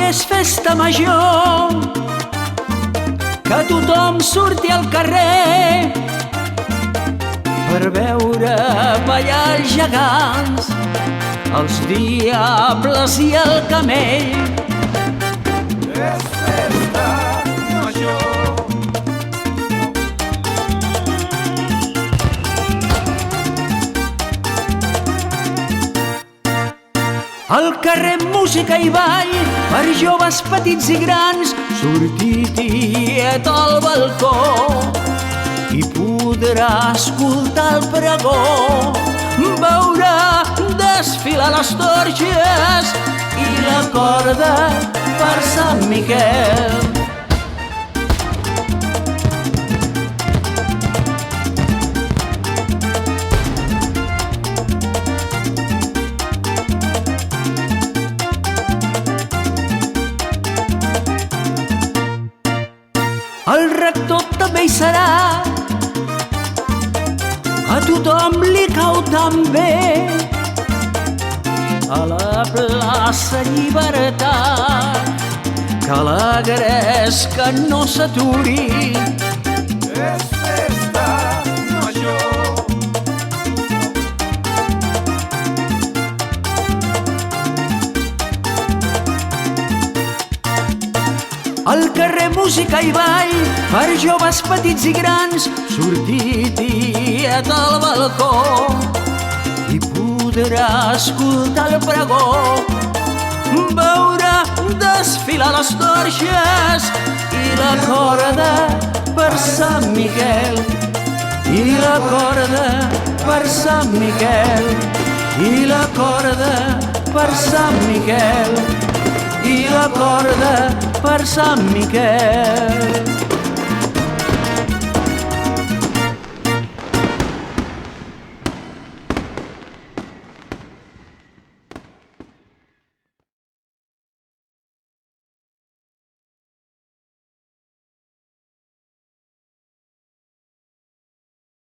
és festa major, que tothom surti al carrer per veure ballar els gegants, els diables i el camell. És festa major. Al carrer música i ball per joves petits i grans, sortir tiet al balcó i podrà escoltar el pregó, veure desfilar les torxes i la corda per Sant Miquel. El rector també hi serà, a tothom li cau tan bé. A la plaça Llibertat, que la gresca no s'aturi. És festa major. Al carrer música i ball per joves petits i grans, sortir tiet al balcó i podrà escoltar el pregó, veure desfilar les torxes i la corda per Sant Miquel, i la corda per Sant Miquel, i la corda per Sant Miquel, i la corda per Sant Miquel.